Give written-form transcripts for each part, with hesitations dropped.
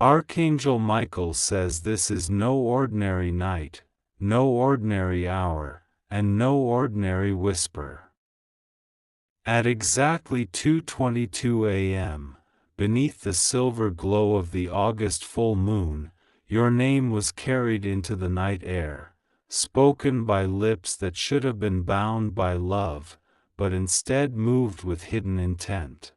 Archangel Michael says this is no ordinary night, no ordinary hour, and no ordinary whisper. At exactly 2:22 a.m., beneath the silver glow of the August full moon, your name was carried into the night air, spoken by lips that should have been bound by love, but instead moved with hidden intent.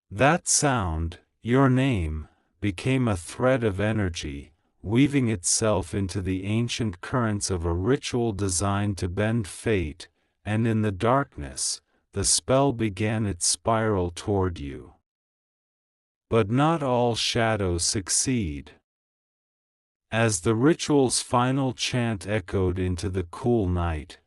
That sound, your name, became a thread of energy, weaving itself into the ancient currents of a ritual designed to bend fate, and in the darkness, the spell began its spiral toward you. But not all shadows succeed. As the ritual's final chant echoed into the cool night,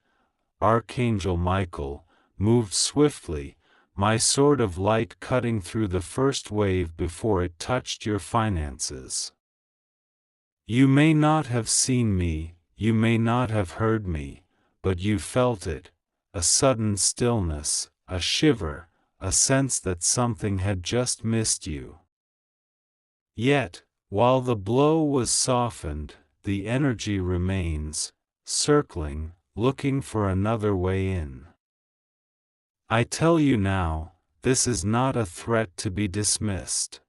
Archangel Michael moved swiftly, my sword of light cutting through the first wave before it touched your finances. You may not have seen me, you may not have heard me, but you felt it, a sudden stillness, a shiver, a sense that something had just missed you. Yet, while the blow was softened, the energy remains, circling, looking for another way in. I tell you now, this is not a threat to be dismissed.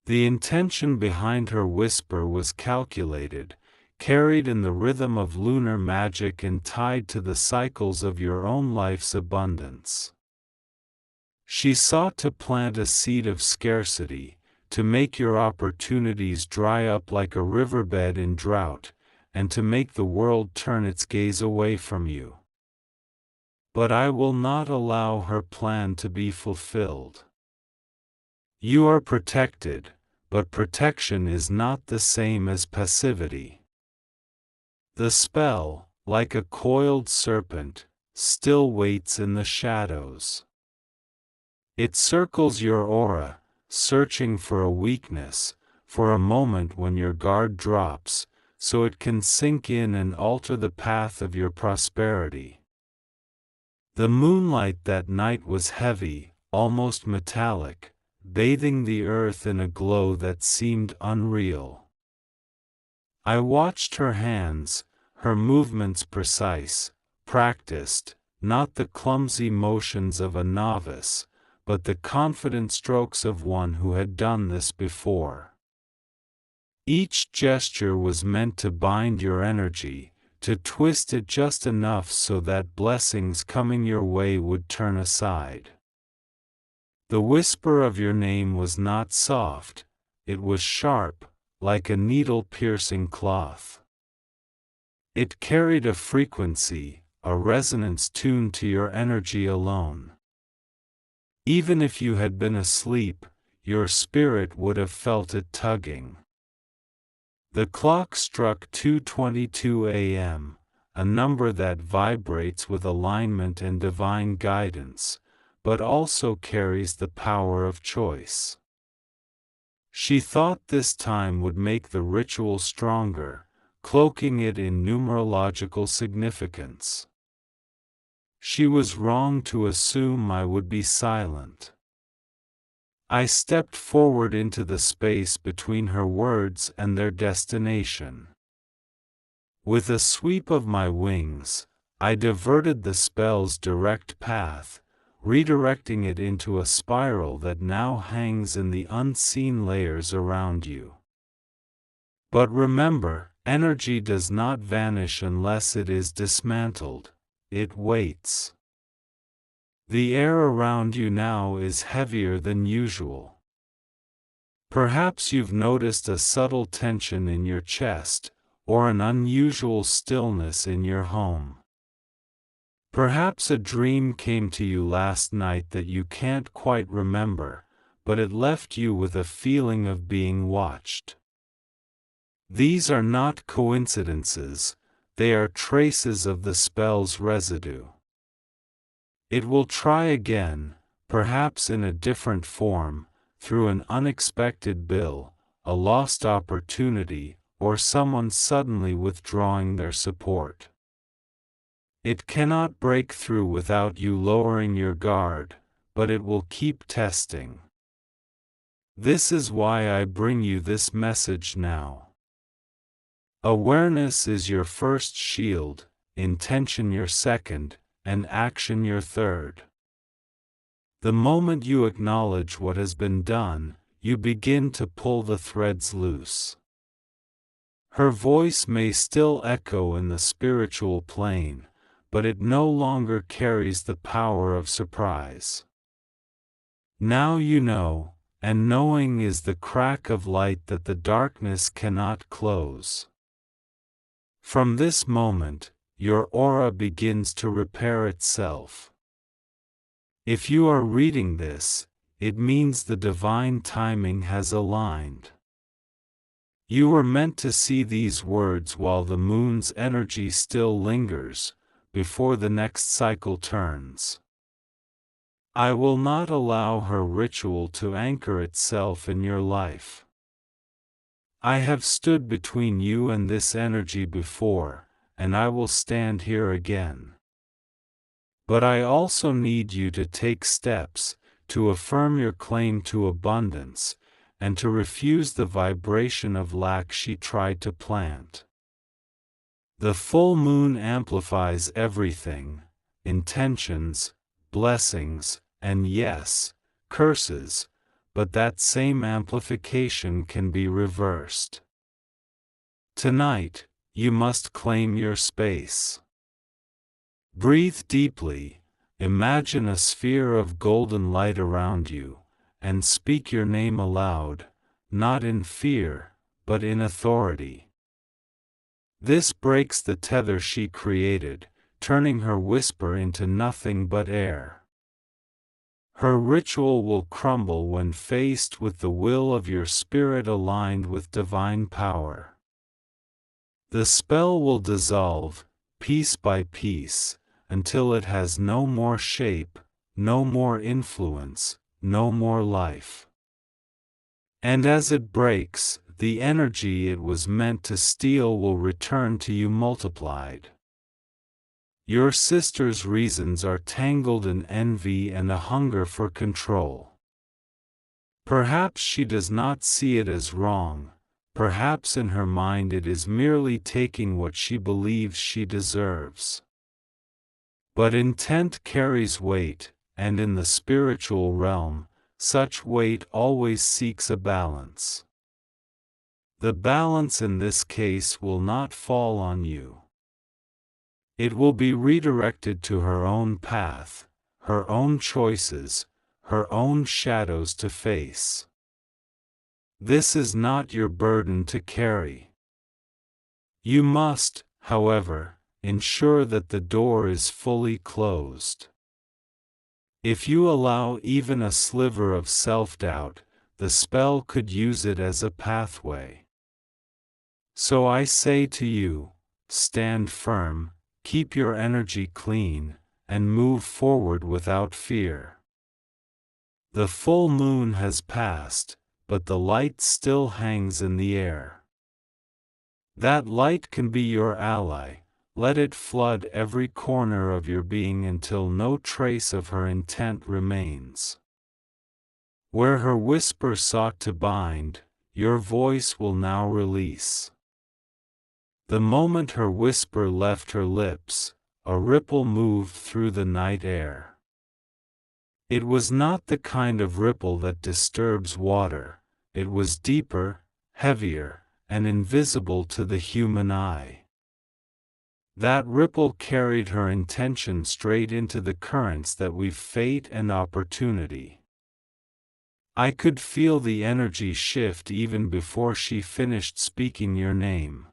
The intention behind her whisper was calculated, carried in the rhythm of lunar magic and tied to the cycles of your own life's abundance. She sought to plant a seed of scarcity, to make your opportunities dry up like a riverbed in drought, and to make the world turn its gaze away from you. But I will not allow her plan to be fulfilled. You are protected, but protection is not the same as passivity. The spell, like a coiled serpent, still waits in the shadows. It circles your aura, searching for a weakness, for a moment when your guard drops, so it can sink in and alter the path of your prosperity. The moonlight that night was heavy, almost metallic, bathing the earth in a glow that seemed unreal. I watched her hands, her movements precise, practiced, not the clumsy motions of a novice, but the confident strokes of one who had done this before. Each gesture was meant to bind your energy, to twist it just enough so that blessings coming your way would turn aside. The whisper of your name was not soft, it was sharp, like a needle-piercing cloth. It carried a frequency, a resonance tuned to your energy alone. Even if you had been asleep, your spirit would have felt it tugging. The clock struck 2:22 a.m., a number that vibrates with alignment and divine guidance, but also carries the power of choice. She thought this time would make the ritual stronger, cloaking it in numerological significance. She was wrong to assume I would be silent. I stepped forward into the space between her words and their destination. With a sweep of my wings, I diverted the spell's direct path, redirecting it into a spiral that now hangs in the unseen layers around you. But remember, energy does not vanish unless it is dismantled, it waits. The air around you now is heavier than usual. Perhaps you've noticed a subtle tension in your chest, or an unusual stillness in your home. Perhaps a dream came to you last night that you can't quite remember, but it left you with a feeling of being watched. These are not coincidences, they are traces of the spell's residue. It will try again, perhaps in a different form, through an unexpected bill, a lost opportunity, or someone suddenly withdrawing their support. It cannot break through without you lowering your guard, but it will keep testing. This is why I bring you this message now. Awareness is your first shield, intention your second, and action your third. The moment you acknowledge what has been done, you begin to pull the threads loose. Her voice may still echo in the spiritual plane, but it no longer carries the power of surprise. Now you know, and knowing is the crack of light that the darkness cannot close. From this moment, your aura begins to repair itself. If you are reading this, it means the divine timing has aligned. You were meant to see these words while the moon's energy still lingers, before the next cycle turns. I will not allow her ritual to anchor itself in your life. I have stood between you and this energy before, and I will stand here again. But I also need you to take steps, to affirm your claim to abundance, and to refuse the vibration of lack she tried to plant. The full moon amplifies everything: intentions, blessings, and yes, curses, but that same amplification can be reversed. Tonight, you must claim your space. Breathe deeply, imagine a sphere of golden light around you, and speak your name aloud, not in fear, but in authority. This breaks the tether she created, turning her whisper into nothing but air. Her ritual will crumble when faced with the will of your spirit aligned with divine power. The spell will dissolve, piece by piece, until it has no more shape, no more influence, no more life. And as it breaks, the energy it was meant to steal will return to you multiplied. Your sister's reasons are tangled in envy and a hunger for control. Perhaps she does not see it as wrong, perhaps in her mind it is merely taking what she believes she deserves. But intent carries weight, and in the spiritual realm, such weight always seeks a balance. The balance in this case will not fall on you. It will be redirected to her own path, her own choices, her own shadows to face. This is not your burden to carry. You must, however, ensure that the door is fully closed. If you allow even a sliver of self-doubt, the spell could use it as a pathway. So I say to you, stand firm, keep your energy clean, and move forward without fear. The full moon has passed, but the light still hangs in the air. That light can be your ally. Let it flood every corner of your being until no trace of her intent remains. Where her whisper sought to bind, your voice will now release. The moment her whisper left her lips, a ripple moved through the night air. It was not the kind of ripple that disturbs water. It was deeper, heavier, and invisible to the human eye. That ripple carried her intention straight into the currents that weave fate and opportunity. I could feel the energy shift even before she finished speaking your name.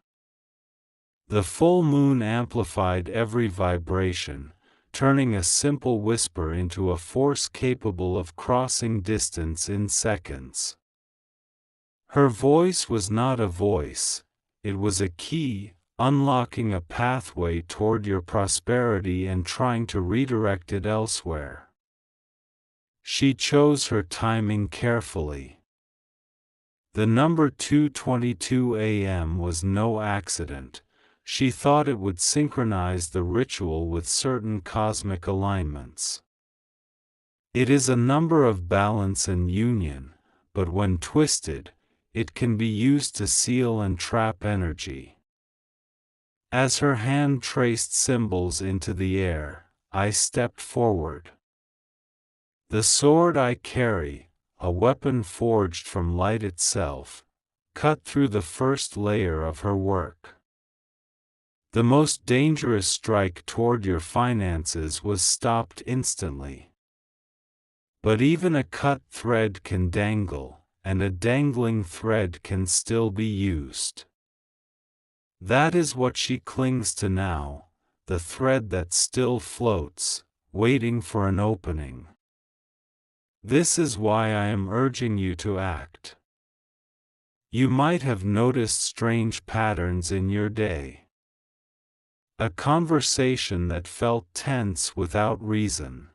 The full moon amplified every vibration, turning a simple whisper into a force capable of crossing distance in seconds. Her voice was not a voice, it was a key, unlocking a pathway toward your prosperity and trying to redirect it elsewhere. She chose her timing carefully. The number 2:22 a.m. was no accident. She thought it would synchronize the ritual with certain cosmic alignments. It is a number of balance and union, but when twisted, it can be used to seal and trap energy. As her hand traced symbols into the air, I stepped forward. The sword I carry, a weapon forged from light itself, cut through the first layer of her work. The most dangerous strike toward your finances was stopped instantly. But even a cut thread can dangle, and a dangling thread can still be used. That is what she clings to now, the thread that still floats, waiting for an opening. This is why I am urging you to act. You might have noticed strange patterns in your day. A conversation that felt tense without reason.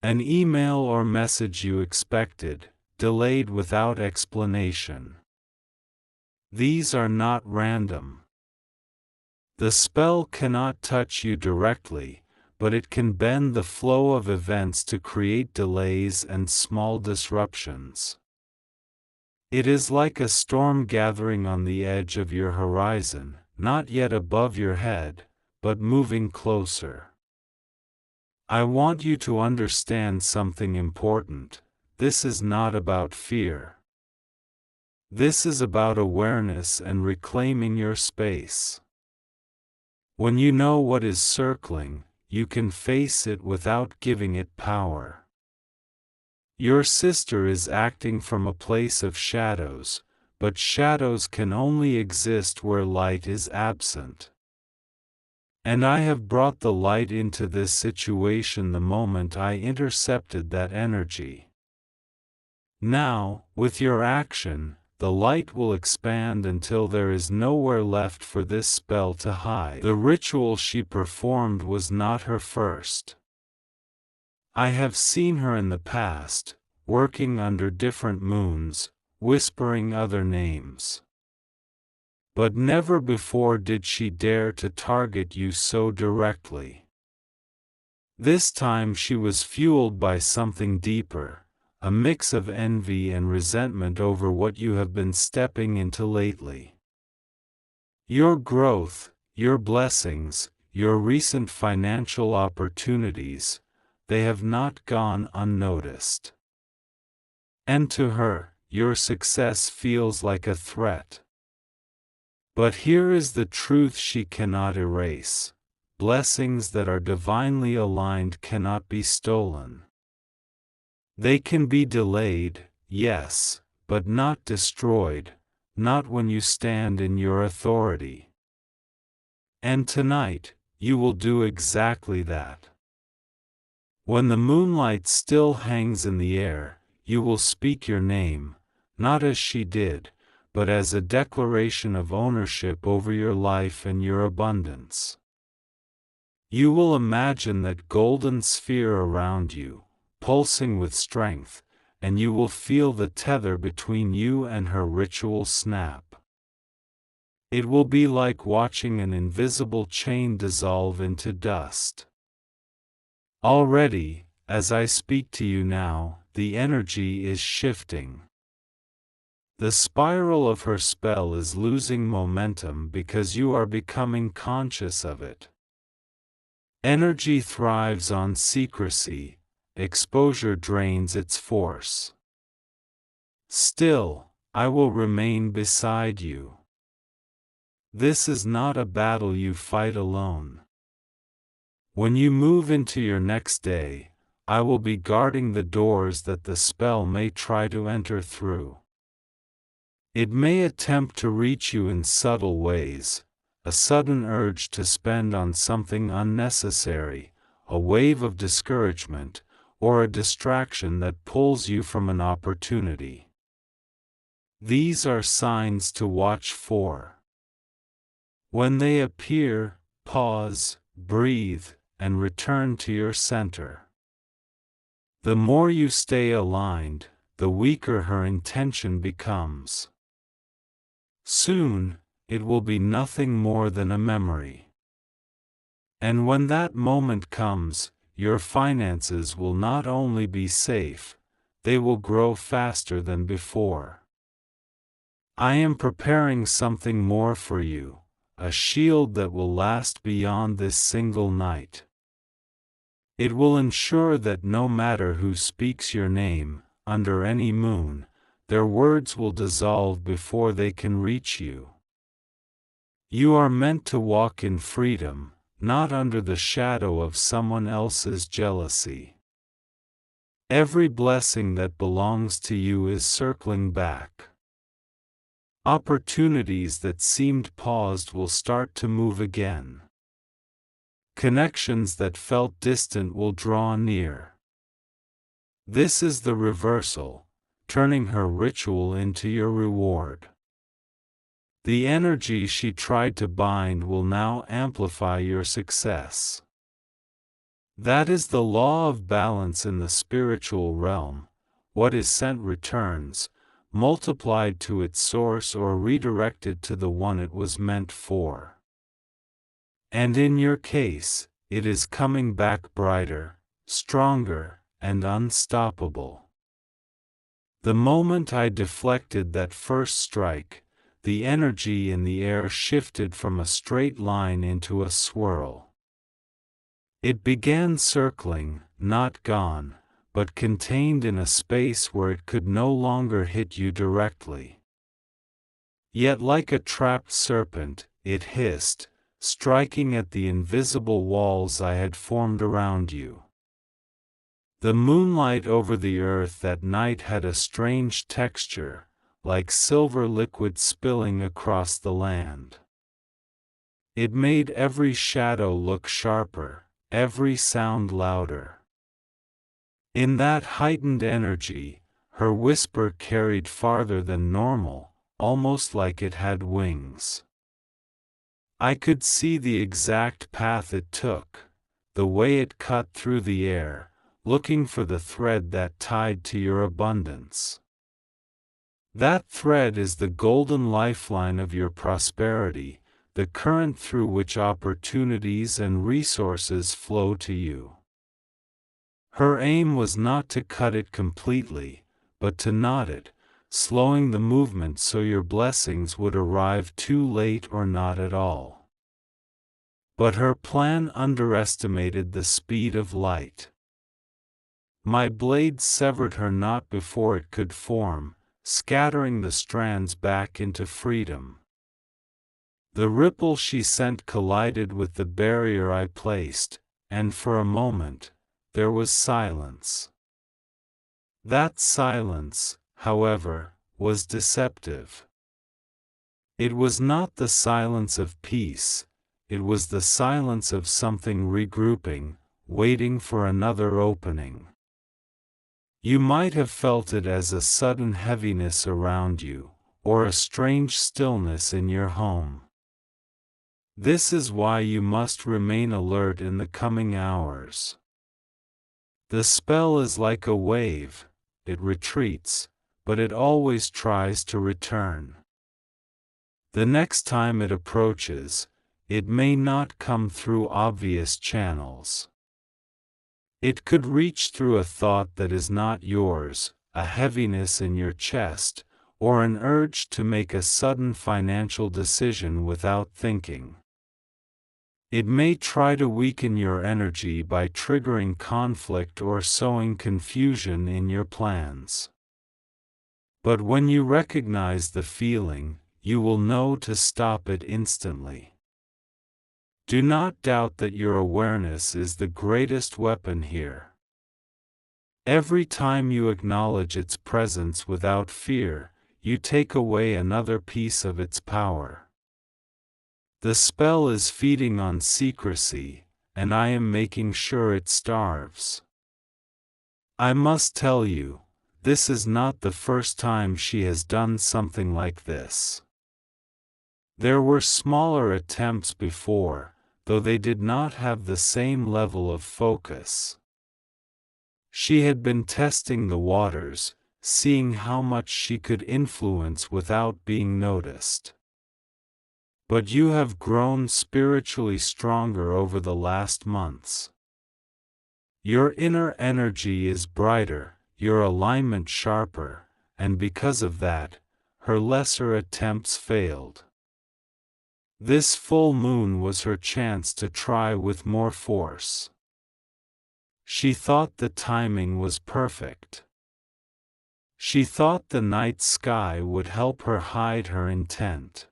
An email or message you expected, delayed without explanation. These are not random. The spell cannot touch you directly, but it can bend the flow of events to create delays and small disruptions. It is like a storm gathering on the edge of your horizon, not yet above your head, but moving closer. I want you to understand something important. This is not about fear. This is about awareness and reclaiming your space. When you know what is circling, you can face it without giving it power. Your sister is acting from a place of shadows, but shadows can only exist where light is absent. And I have brought the light into this situation the moment I intercepted that energy. Now, with your action, the light will expand until there is nowhere left for this spell to hide. The ritual she performed was not her first. I have seen her in the past, working under different moons, whispering other names. But never before did she dare to target you so directly. This time she was fueled by something deeper, a mix of envy and resentment over what you have been stepping into lately. Your growth, your blessings, your recent financial opportunities, they have not gone unnoticed. And to her, your success feels like a threat. But here is the truth she cannot erase. Blessings that are divinely aligned cannot be stolen. They can be delayed, yes, but not destroyed, not when you stand in your authority. And tonight, you will do exactly that. When the moonlight still hangs in the air, you will speak your name, not as she did, but as a declaration of ownership over your life and your abundance. You will imagine that golden sphere around you, pulsing with strength, and you will feel the tether between you and her ritual snap. It will be like watching an invisible chain dissolve into dust. Already, as I speak to you now, the energy is shifting. The spiral of her spell is losing momentum because you are becoming conscious of it. Energy thrives on secrecy, exposure drains its force. Still, I will remain beside you. This is not a battle you fight alone. When you move into your next day, I will be guarding the doors that the spell may try to enter through. It may attempt to reach you in subtle ways, a sudden urge to spend on something unnecessary, a wave of discouragement, or a distraction that pulls you from an opportunity. These are signs to watch for. When they appear, pause, breathe, and return to your center. The more you stay aligned, the weaker her intention becomes. Soon, it will be nothing more than a memory. And when that moment comes, your finances will not only be safe, they will grow faster than before. I am preparing something more for you, a shield that will last beyond this single night. It will ensure that no matter who speaks your name, under any moon, their words will dissolve before they can reach you. You are meant to walk in freedom, not under the shadow of someone else's jealousy. Every blessing that belongs to you is circling back. Opportunities that seemed paused will start to move again. Connections that felt distant will draw near. This is the reversal, turning her ritual into your reward. The energy she tried to bind will now amplify your success. That is the law of balance in the spiritual realm. What is sent returns, multiplied to its source or redirected to the one it was meant for. And in your case, it is coming back brighter, stronger, and unstoppable. The moment I deflected that first strike, the energy in the air shifted from a straight line into a swirl. It began circling, not gone, but contained in a space where it could no longer hit you directly. Yet like a trapped serpent, it hissed, striking at the invisible walls I had formed around you. The moonlight over the earth that night had a strange texture, like silver liquid spilling across the land. It made every shadow look sharper, every sound louder. In that heightened energy, her whisper carried farther than normal, almost like it had wings. I could see the exact path it took, the way it cut through the air, looking for the thread that tied to your abundance. That thread is the golden lifeline of your prosperity, the current through which opportunities and resources flow to you. Her aim was not to cut it completely, but to knot it, slowing the movement so your blessings would arrive too late or not at all. But her plan underestimated the speed of light. My blade severed her knot before it could form, scattering the strands back into freedom. The ripple she sent collided with the barrier I placed, and for a moment, there was silence. That silence, however, was deceptive. It was not the silence of peace, it was the silence of something regrouping, waiting for another opening. You might have felt it as a sudden heaviness around you, or a strange stillness in your home. This is why you must remain alert in the coming hours. The spell is like a wave, it retreats, but it always tries to return. The next time it approaches, it may not come through obvious channels. It could reach through a thought that is not yours, a heaviness in your chest, or an urge to make a sudden financial decision without thinking. It may try to weaken your energy by triggering conflict or sowing confusion in your plans. But when you recognize the feeling, you will know to stop it instantly. Do not doubt that your awareness is the greatest weapon here. Every time you acknowledge its presence without fear, you take away another piece of its power. The spell is feeding on secrecy, and I am making sure it starves. I must tell you, this is not the first time she has done something like this. There were smaller attempts before, though they did not have the same level of focus. She had been testing the waters, seeing how much she could influence without being noticed. But you have grown spiritually stronger over the last months. Your inner energy is brighter, your alignment sharper, and because of that, her lesser attempts failed. This full moon was her chance to try with more force. She thought the timing was perfect. She thought the night sky would help her hide her intent.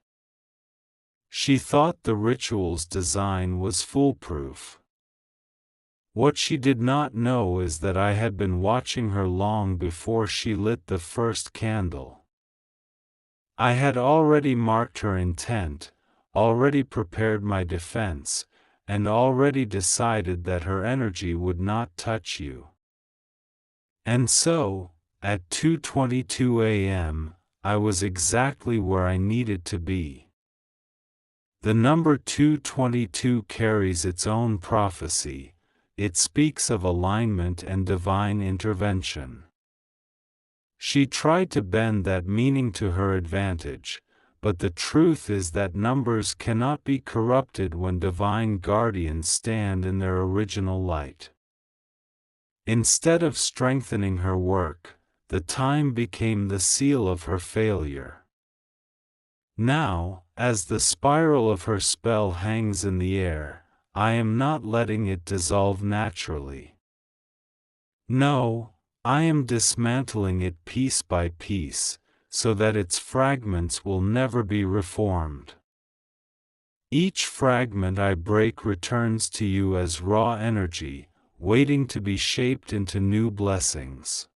She thought the ritual's design was foolproof. What she did not know is that I had been watching her long before she lit the first candle. I had already marked her intent, already prepared my defense, and already decided that her energy would not touch you. And so, at 2:22 a.m., I was exactly where I needed to be. The number 222 carries its own prophecy. It speaks of alignment and divine intervention. She tried to bend that meaning to her advantage, but the truth is that numbers cannot be corrupted when divine guardians stand in their original light. Instead of strengthening her work, the time became the seal of her failure. Now, as the spiral of her spell hangs in the air, I am not letting it dissolve naturally. No, I am dismantling it piece by piece, so that its fragments will never be reformed. Each fragment I break returns to you as raw energy, waiting to be shaped into new blessings.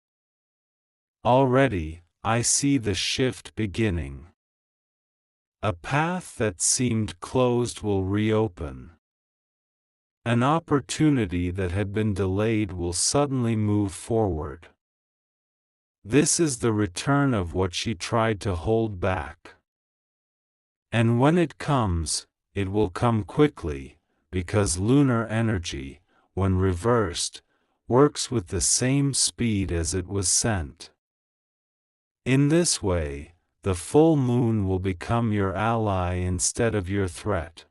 Already, I see the shift beginning. A path that seemed closed will reopen. An opportunity that had been delayed will suddenly move forward. This is the return of what she tried to hold back. And when it comes, it will come quickly, because lunar energy, when reversed, works with the same speed as it was sent. In this way, the full moon will become your ally instead of your threat.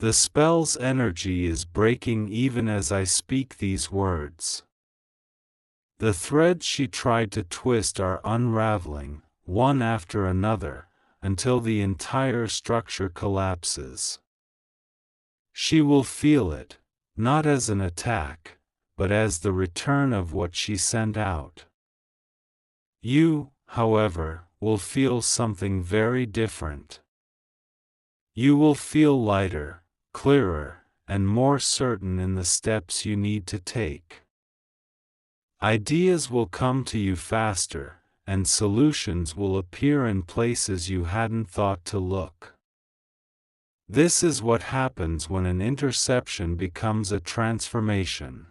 The spell's energy is breaking even as I speak these words. The threads she tried to twist are unraveling, one after another, until the entire structure collapses. She will feel it, not as an attack, but as the return of what she sent out. You, however, will feel something very different. You will feel lighter, clearer, and more certain in the steps you need to take. Ideas will come to you faster, and solutions will appear in places you hadn't thought to look. This is what happens when an interception becomes a transformation.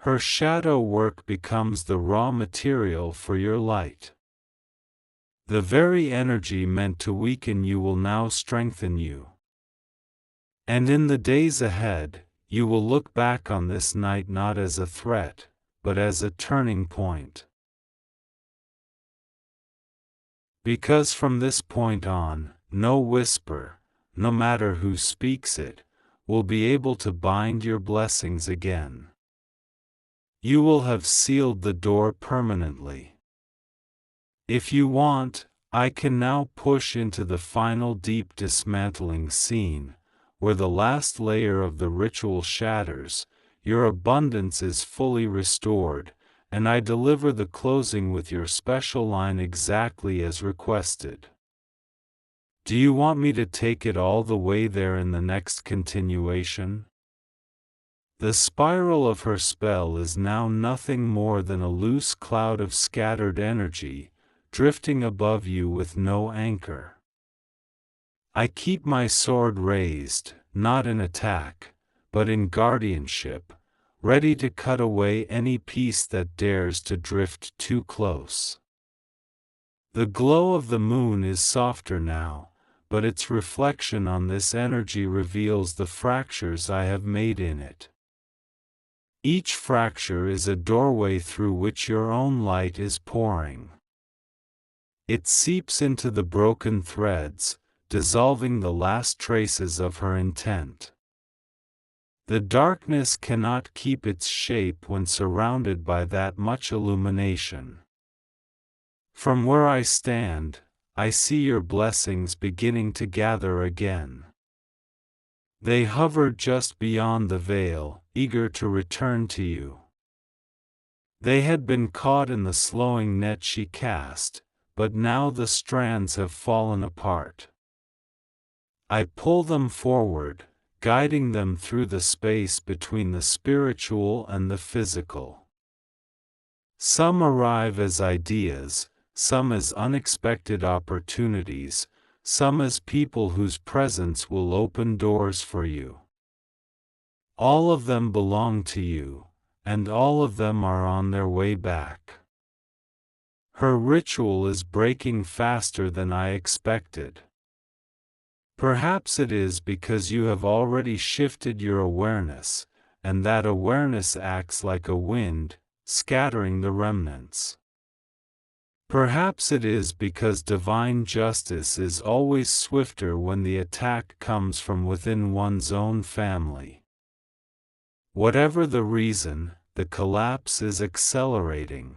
Her shadow work becomes the raw material for your light. The very energy meant to weaken you will now strengthen you. And in the days ahead, you will look back on this night not as a threat, but as a turning point. Because from this point on, no whisper, no matter who speaks it, will be able to bind your blessings again. You will have sealed the door permanently. If you want, I can now push into the final deep dismantling scene, where the last layer of the ritual shatters, your abundance is fully restored, and I deliver the closing with your special line exactly as requested. Do you want me to take it all the way there in the next continuation? The spiral of her spell is now nothing more than a loose cloud of scattered energy, drifting above you with no anchor. I keep my sword raised, not in attack, but in guardianship, ready to cut away any piece that dares to drift too close. The glow of the moon is softer now, but its reflection on this energy reveals the fractures I have made in it. Each fracture is a doorway through which your own light is pouring. It seeps into the broken threads, dissolving the last traces of her intent. The darkness cannot keep its shape when surrounded by that much illumination. From where I stand, I see your blessings beginning to gather again. They hover just beyond the veil, eager to return to you. They had been caught in the slowing net she cast, but now the strands have fallen apart. I pull them forward, guiding them through the space between the spiritual and the physical. Some arrive as ideas, some as unexpected opportunities, some as people whose presence will open doors for you. All of them belong to you, and all of them are on their way back. Her ritual is breaking faster than I expected. Perhaps it is because you have already shifted your awareness, and that awareness acts like a wind, scattering the remnants. Perhaps it is because divine justice is always swifter when the attack comes from within one's own family. Whatever the reason, the collapse is accelerating.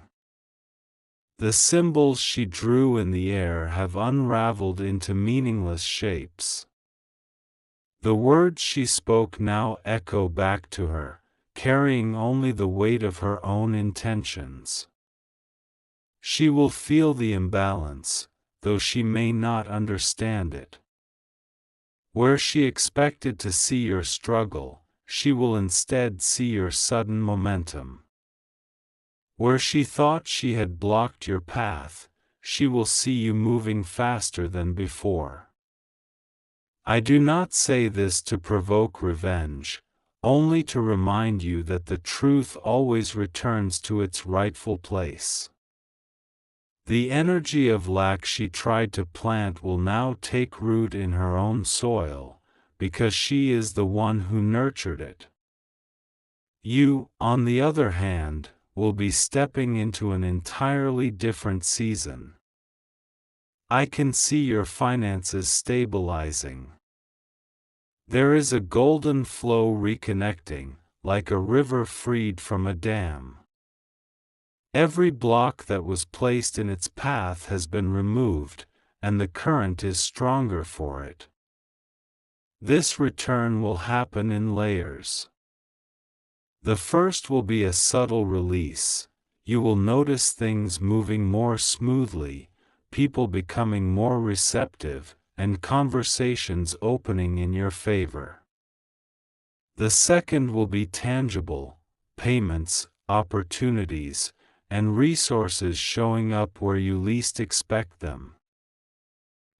The symbols she drew in the air have unraveled into meaningless shapes. The words she spoke now echo back to her, carrying only the weight of her own intentions. She will feel the imbalance, though she may not understand it. Where she expected to see your struggle, she will instead see your sudden momentum. Where she thought she had blocked your path, she will see you moving faster than before. I do not say this to provoke revenge, only to remind you that the truth always returns to its rightful place. The energy of lack she tried to plant will now take root in her own soil, because she is the one who nurtured it. You, on the other hand, will be stepping into an entirely different season. I can see your finances stabilizing. There is a golden flow reconnecting, like a river freed from a dam. Every block that was placed in its path has been removed, and the current is stronger for it. This return will happen in layers. The first will be a subtle release. You will notice things moving more smoothly, people becoming more receptive, and conversations opening in your favor. The second will be tangible, payments, opportunities, and resources showing up where you least expect them.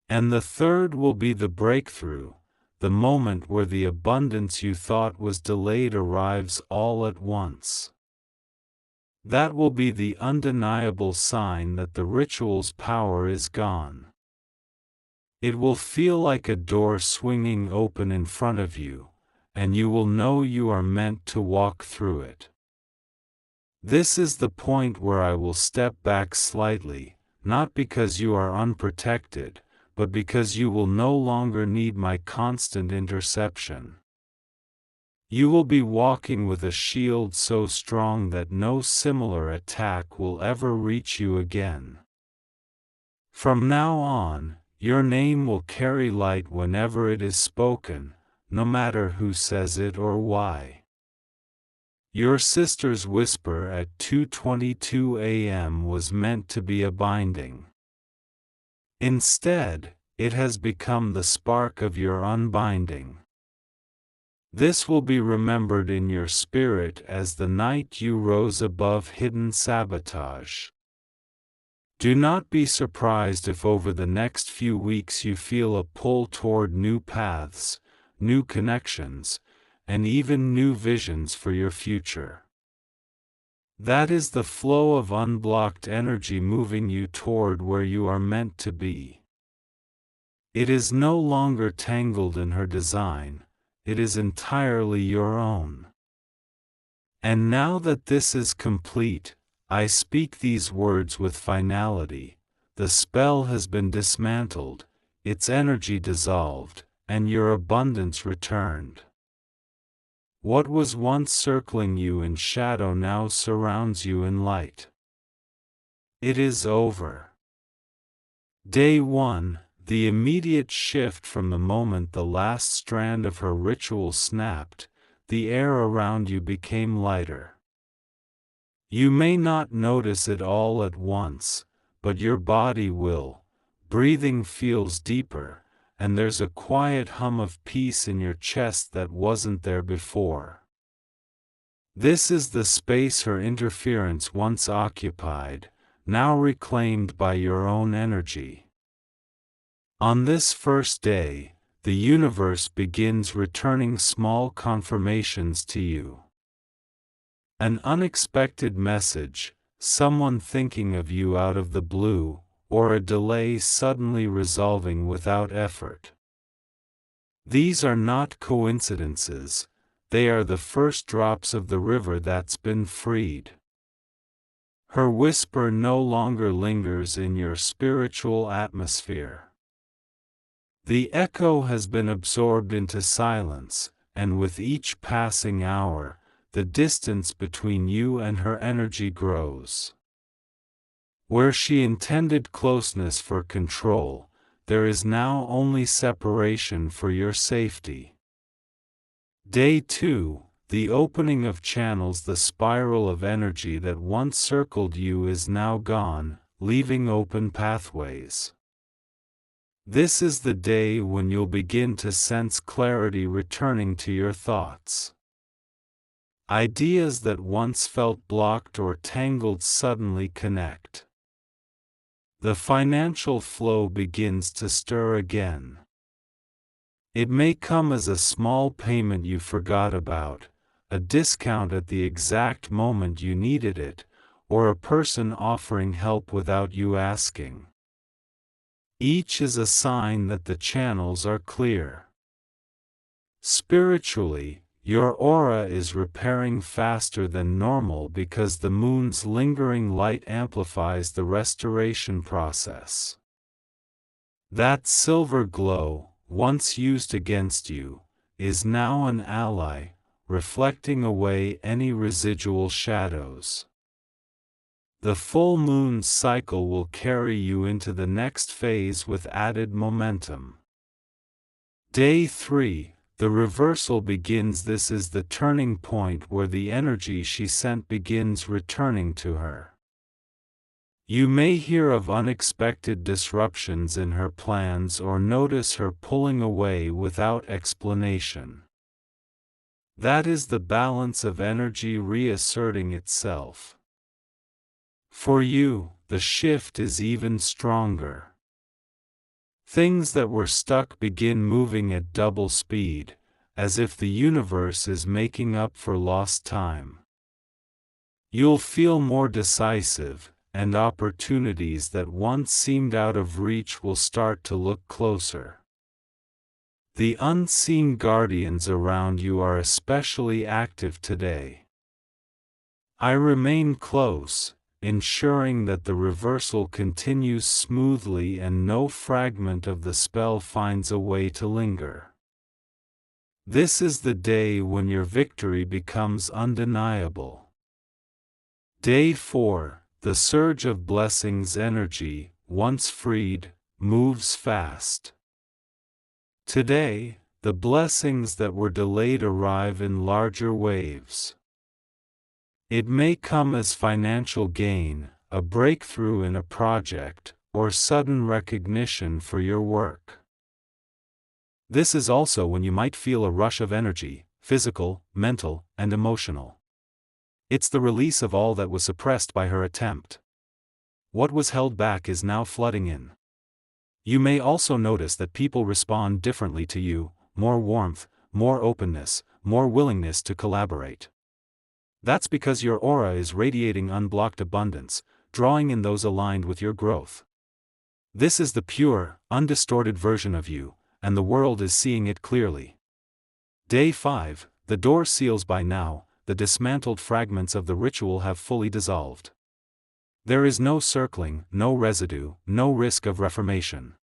And the third will be the breakthrough, the moment where the abundance you thought was delayed arrives all at once. That will be the undeniable sign that the ritual's power is gone. It will feel like a door swinging open in front of you, and you will know you are meant to walk through it. This is the point where I will step back slightly, not because you are unprotected, but because you will no longer need my constant interception. You will be walking with a shield so strong that no similar attack will ever reach you again. From now on, your name will carry light whenever it is spoken, no matter who says it or why. Your sister's whisper at 2:22 a.m. was meant to be a binding. Instead, it has become the spark of your unbinding. This will be remembered in your spirit as the night you rose above hidden sabotage. Do not be surprised if over the next few weeks you feel a pull toward new paths, new connections, and even new visions for your future. That is the flow of unblocked energy moving you toward where you are meant to be. It is no longer tangled in her design, it is entirely your own. And now that this is complete, I speak these words with finality. The spell has been dismantled, its energy dissolved, and your abundance returned. What was once circling you in shadow now surrounds you in light. It is over. Day 1, the immediate shift from the moment the last strand of her ritual snapped, the air around you became lighter. You may not notice it all at once, but your body will. Breathing feels deeper, and there's a quiet hum of peace in your chest that wasn't there before. This is the space her interference once occupied, now reclaimed by your own energy. On this first day, the universe begins returning small confirmations to you. An unexpected message, someone thinking of you out of the blue, or a delay suddenly resolving without effort. These are not coincidences, they are the first drops of the river that's been freed. Her whisper no longer lingers in your spiritual atmosphere. The echo has been absorbed into silence, and with each passing hour, the distance between you and her energy grows. Where she intended closeness for control, there is now only separation for your safety. Day 2, the opening of channels. The spiral of energy that once circled you is now gone, leaving open pathways. This is the day when you'll begin to sense clarity returning to your thoughts. Ideas that once felt blocked or tangled suddenly connect. The financial flow begins to stir again. It may come as a small payment you forgot about, a discount at the exact moment you needed it, or a person offering help without you asking. Each is a sign that the channels are clear. Spiritually, your aura is repairing faster than normal because the moon's lingering light amplifies the restoration process. That silver glow, once used against you, is now an ally, reflecting away any residual shadows. The full moon's cycle will carry you into the next phase with added momentum. Day 3. The reversal begins. This is the turning point where the energy she sent begins returning to her. You may hear of unexpected disruptions in her plans or notice her pulling away without explanation. That is the balance of energy reasserting itself. For you, the shift is even stronger. Things that were stuck begin moving at double speed, as if the universe is making up for lost time. You'll feel more decisive, and opportunities that once seemed out of reach will start to look closer. The unseen guardians around you are especially active today. I remain close, ensuring that the reversal continues smoothly and no fragment of the spell finds a way to linger. This is the day when your victory becomes undeniable. Day 4, the surge of blessings energy, once freed, moves fast. Today, the blessings that were delayed arrive in larger waves. It may come as financial gain, a breakthrough in a project, or sudden recognition for your work. This is also when you might feel a rush of energy, physical, mental, and emotional. It's the release of all that was suppressed by her attempt. What was held back is now flooding in. You may also notice that people respond differently to you, more warmth, more openness, more willingness to collaborate. That's because your aura is radiating unblocked abundance, drawing in those aligned with your growth. This is the pure, undistorted version of you, and the world is seeing it clearly. Day 5, the door seals. By now, the dismantled fragments of the ritual have fully dissolved. There is no circling, no residue, no risk of reformation.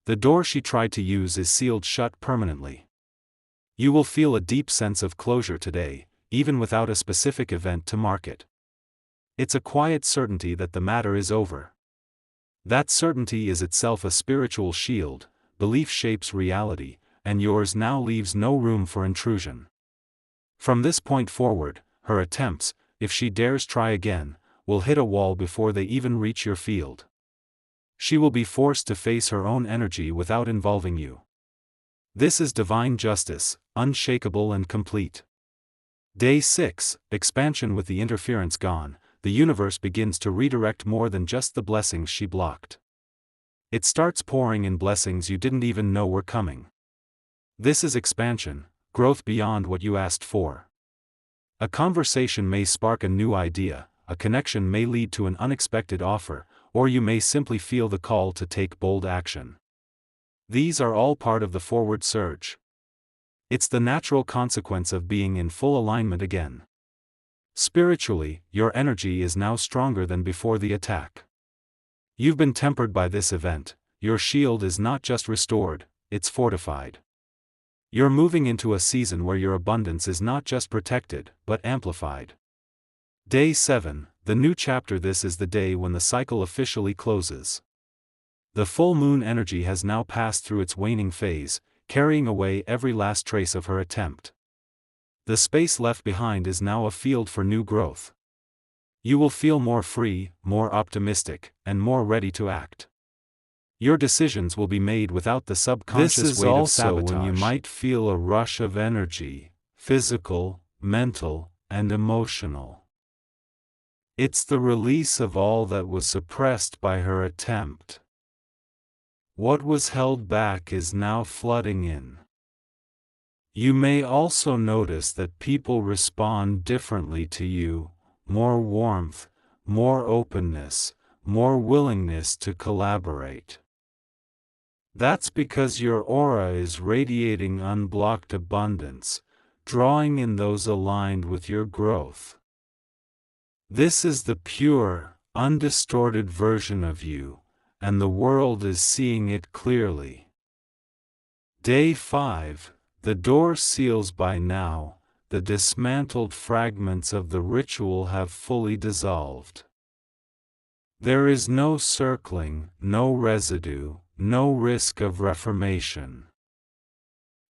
The door she tried to use is sealed shut permanently. You will feel a deep sense of closure today, even without a specific event to mark it. It's a quiet certainty that the matter is over. That certainty is itself a spiritual shield. Belief shapes reality, and yours now leaves no room for intrusion. From this point forward, her attempts, if she dares try again, will hit a wall before they even reach your field. She will be forced to face her own energy without involving you. This is divine justice, unshakable and complete. Day 6, Expansion. With the interference gone, the universe begins to redirect more than just the blessings she blocked. It starts pouring in blessings you didn't even know were coming. This is expansion, growth beyond what you asked for. A conversation may spark a new idea, a connection may lead to an unexpected offer, or you may simply feel the call to take bold action. These are all part of the forward surge. It's the natural consequence of being in full alignment again. Spiritually, your energy is now stronger than before the attack. You've been tempered by this event. Your shield is not just restored, it's fortified. You're moving into a season where your abundance is not just protected, but amplified. Day 7, the new chapter. This is the day when the cycle officially closes. The full moon energy has now passed through its waning phase, carrying away every last trace of her attempt. The space left behind is now a field for new growth. You will feel more free, more optimistic, and more ready to act. Your decisions will be made without the subconscious weight of sabotage. This is also when you might feel a rush of energy, physical, mental, and emotional. It's the release of all that was suppressed by her attempt. What was held back is now flooding in. You may also notice that people respond differently to you. More warmth, more openness, more willingness to collaborate. That's because your aura is radiating unblocked abundance, drawing in those aligned with your growth. This is the pure, undistorted version of you, and the world is seeing it clearly. Day 5, the door seals. By now, the dismantled fragments of the ritual have fully dissolved. There is no circling, no residue, no risk of reformation.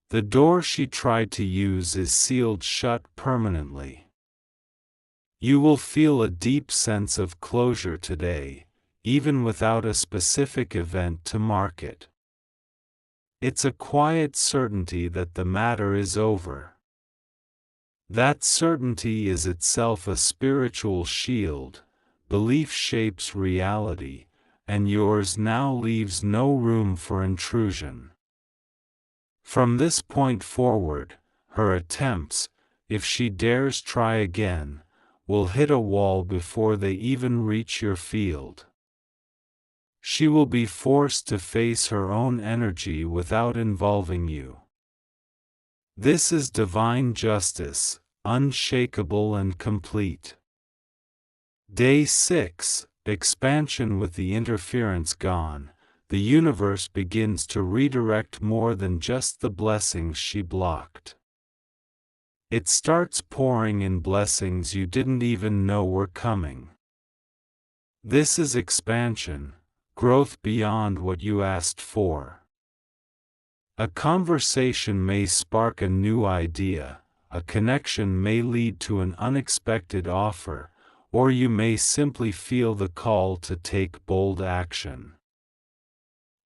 The door she tried to use is sealed shut permanently. You will feel a deep sense of closure today, even without a specific event to mark it. It's a quiet certainty that the matter is over. That certainty is itself a spiritual shield. Belief shapes reality, and yours now leaves no room for intrusion. From this point forward, her attempts, if she dares try again, will hit a wall before they even reach your field. She will be forced to face her own energy without involving you. This is divine justice, unshakable and complete. Day 6, Expansion. With the interference gone, the universe begins to redirect more than just the blessings she blocked. It starts pouring in blessings you didn't even know were coming. This is expansion, growth beyond what you asked for. A conversation may spark a new idea, a connection may lead to an unexpected offer, or you may simply feel the call to take bold action.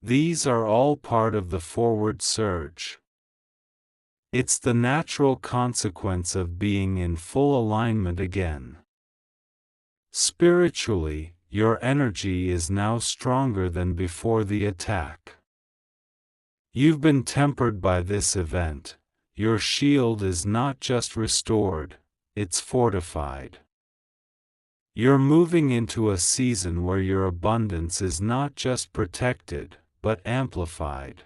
These are all part of the forward surge. It's the natural consequence of being in full alignment again. Spiritually, your energy is now stronger than before the attack. You've been tempered by this event. Your shield is not just restored, it's fortified. You're moving into a season where your abundance is not just protected, but amplified.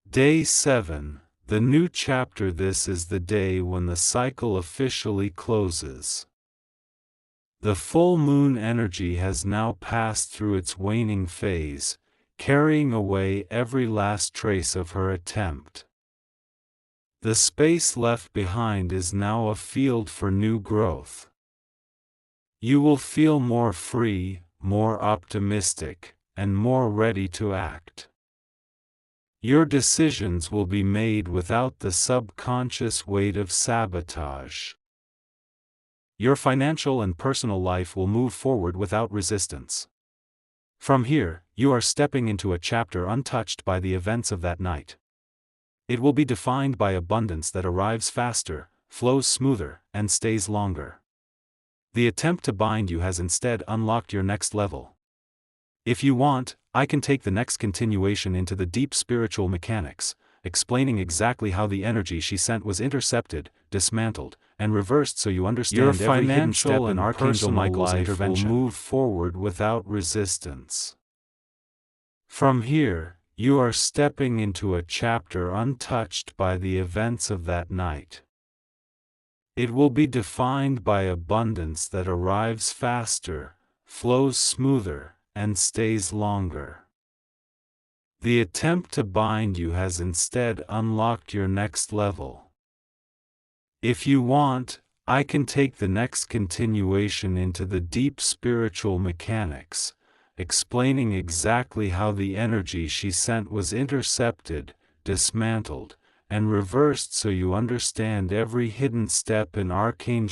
Day 7, the new chapter. This is the day when the cycle officially closes. The full moon energy has now passed through its waning phase, carrying away every last trace of her attempt. The space left behind is now a field for new growth. You will feel more free, more optimistic, and more ready to act. Your decisions will be made without the subconscious weight of sabotage. Your financial and personal life will move forward without resistance. From here, you are stepping into a chapter untouched by the events of that night. It will be defined by abundance that arrives faster, flows smoother, and stays longer. The attempt to bind you has instead unlocked your next level. If you want, I can take the next continuation into the deep spiritual mechanics, explaining exactly how the energy she sent was intercepted, dismantled, and reversed so you understand Your every hidden step financial in and Archangel personal Michael's life intervention. will Move forward without resistance. From here, you are stepping into a chapter untouched by the events of that night. It will be defined by abundance that arrives faster, flows smoother, and stays longer. The attempt to bind you has instead unlocked your next level. If you want, I can take the next continuation into the deep spiritual mechanics, explaining exactly how the energy she sent was intercepted, dismantled, and reversed so you understand every hidden step in Archangel